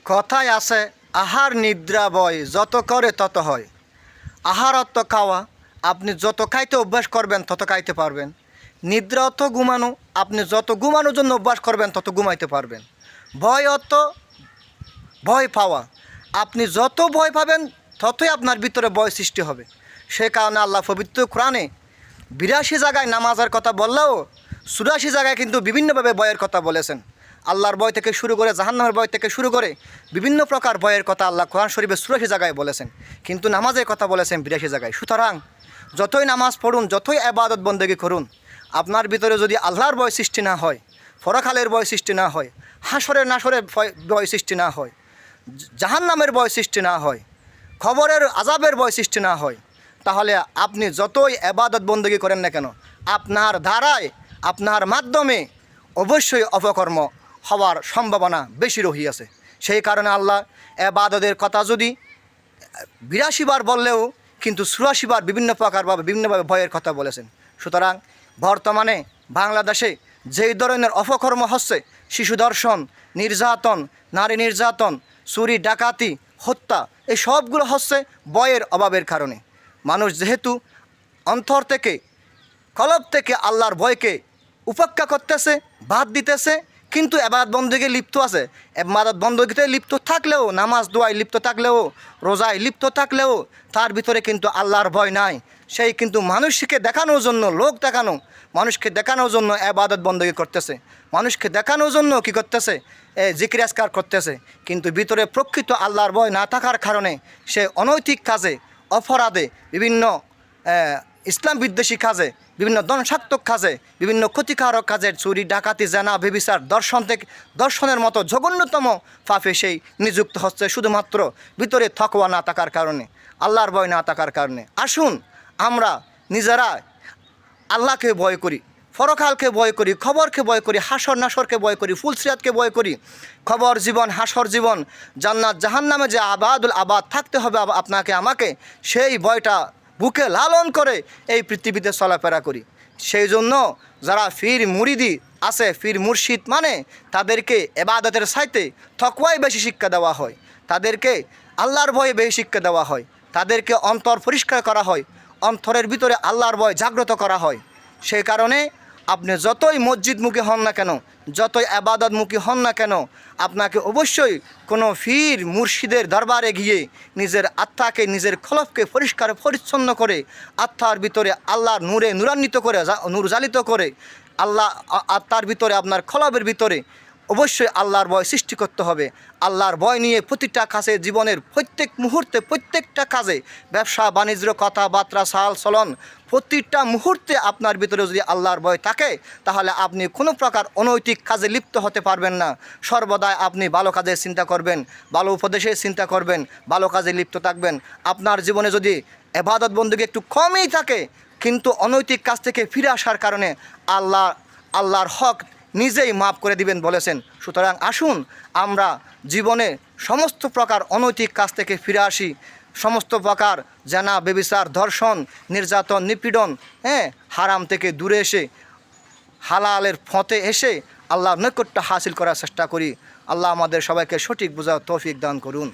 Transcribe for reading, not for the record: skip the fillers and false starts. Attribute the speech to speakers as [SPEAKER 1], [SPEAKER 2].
[SPEAKER 1] কথায় আছে আহার নিদ্রা বয় যত করে তত হয়। আহার অর্থ খাওয়া, আপনি যত খাইতে অভ্যাস করবেন তত খাইতে পারবেন। নিদ্রা অর্থ ঘুমানো, আপনি যত ঘুমানোর জন্য অভ্যাস করবেন তত ঘুমাইতে পারবেন। ভয় অর্থ ভয় পাওয়া, আপনি যত ভয় পাবেন ততই আপনার ভিতরে ভয় সৃষ্টি হবে। সে কারণে আল্লাহ পবিত্র কোরআনে ৮২ জায়গায় নামাজের কথা বললেও ৮৪ জায়গায় কিন্তু বিভিন্নভাবে ভয়ের কথা বলেছেন। আল্লাহর ভয় থেকে শুরু করে জাহান্নামের ভয় থেকে শুরু করে বিভিন্ন প্রকার ভয়ের কথা আল্লাহ কোরআন শরীফে ৮৪ জায়গায় বলেছেন, কিন্তু নামাজের কথা বলেছেন ৮২ জায়গায়। সুতরাং যতই নামাজ পড়ুন, যতই ইবাদত বন্দেগী করুন, আপনার ভিতরে যদি আল্লাহর ভয় সৃষ্টি না হয়, পরকালের ভয় সৃষ্টি না হয়, হাসরের নাসরের ভয় সৃষ্টি না হয়, জাহান্নামের ভয় সৃষ্টি না হয়, খবরের আযাবের ভয় সৃষ্টি না হয়, তাহলে আপনি যতই ইবাদত বন্দেগী করেন না কেন, আপনার ধারায় আপনার মাধ্যমে অবশ্যই অপকর্ম হওয়ার সম্ভাবনা বেশি রহিয়াছে। সেই কারণে আল্লাহ ইবাদতের কথা যদি ৮২ বার বললেও কিন্তু ৮৪ বার বিভিন্ন প্রকারভাবে বিভিন্নভাবে ভয়ের কথা বলেছেন। সুতরাং বর্তমানে বাংলাদেশে যেই ধরনের অপকর্ম হচ্ছে, শিশু ধর্ষণ, নির্যাতন, নারী নির্যাতন, চুরি ডাকাতি, হত্যা, এই সবগুলো হচ্ছে ভয়ের অভাবের কারণে। মানুষ যেহেতু অন্তর থেকে, কলব থেকে আল্লাহর ভয়কে উপেক্ষা করতেছে, বাদ দিতেছে, কিন্তু ইবাদত বন্দেগীতে লিপ্ত আছে। ইবাদত বন্দেগীতে লিপ্ত থাকলেও, নামাজ দোয়ায় লিপ্ত থাকলেও, রোজায় লিপ্ত থাকলেও তার ভিতরে কিন্তু আল্লাহর ভয় নাই। সেই কিন্তু মানুষকে দেখানোর জন্য, লোক দেখানো, মানুষকে দেখানোর জন্য ইবাদত বন্দেগী করতেছে, মানুষকে দেখানোর জন্য কি করতেছে, জিকির আজকার করতেছে, কিন্তু ভিতরে প্রকৃত আল্লাহর ভয় না থাকার কারণে সে অনৈতিক কাজে, অপরাধে, বিভিন্ন ইসলাম বিদ্বেষী কাজে, বিভিন্ন ধ্বংসাত্মক কাজে, বিভিন্ন ক্ষতিকারক কাজের, চুরি ডাকাতি, জেনা ব্যভিচার, দর্শনের মতো জঘন্যতম পাপে সেই নিযুক্ত হচ্ছে, শুধুমাত্র ভিতরে তাকওয়া না থাকার কারণে, আল্লাহর ভয় না থাকার কারণে। আসুন আমরা নিজেরা আল্লাহকে ভয় করি, পরকালকে ভয় করি, খবরকে ভয় করি, হাসর নাসরকে ভয় করি, ফুলসিরাতকে ভয় করি। খবর জীবন, হাসর জীবন, জান্নাত জাহান্নামে যে আবাদুল আবাদ থাকতে হবে আপনাকে আমাকে, সেই ভয়টা বুকে লালন করে এই পৃথিবীতে চলাফেরা করি। সেই জন্য যারা ফির মুরিদি আছে, ফির মুর্শিদ মানে তাদেরকে ইবাদতের চাইতে তাকওয়ায় বেশি শিক্ষা দেওয়া হয়, তাদেরকে আল্লাহর ভয়ে বেশি শিক্ষা দেওয়া হয়, তাদেরকে অন্তর পরিষ্কার করা হয়, অন্তরের ভিতরে আল্লাহর ভয় জাগ্রত করা হয়। সেই কারণে আপনি যতই মসজিদমুখী হন না কেন, যতই ইবাদতমুখী হন না কেন, আপনাকে অবশ্যই কোনো ফির মুর্শিদের দরবারে গিয়ে নিজের আত্মাকে, নিজের খলফকে পরিষ্কার পরিচ্ছন্ন করে, আত্মার ভিতরে আল্লাহর নূরে নূরান্বিত করে, নূর জালিত করে, আল্লাহ আত্মার ভিতরে, আপনার খলবের ভিতরে অবশ্যই আল্লাহর ভয় সৃষ্টি করতে হবে। আল্লাহর ভয় নিয়ে প্রতিটা কাজে, জীবনের প্রত্যেক মুহূর্তে, প্রত্যেকটা কাজে, ব্যবসা বাণিজ্য, কথাবার্তা, চাল চলন, প্রতিটা মুহূর্তে আপনার ভিতরে যদি আল্লাহর ভয় থাকে, তাহলে আপনি কোনো প্রকার অনৈতিক কাজে লিপ্ত হতে পারবেন না। সর্বদাই আপনি ভালো কাজের চিন্তা করবেন, ভালো উপদেশের চিন্তা করবেন, ভালো কাজে লিপ্ত থাকবেন। আপনার জীবনে যদি ইবাদত বন্দেগী একটু কমই থাকে, কিন্তু অনৈতিক কাজ থেকে ফিরে আসার কারণে আল্লাহর হক নিজেই মাফ করে দিবেন বলেছেন। সুতরাং আসুন আমরা জীবনে সমস্ত প্রকার অনৈতিক কাজ থেকে ফিরে আসি, সমস্ত প্রকার জেনা ব্যভিচার, ধর্ষণ, নির্যাতন, নিপীড়ন, হারাম থেকে দূরে এসে হালালের পথে এসে আল্লাহর নৈকট্য হাসিল করার চেষ্টা করি। আল্লাহ আমাদের সবাইকে সঠিক বোঝার তৌফিক দান করুন।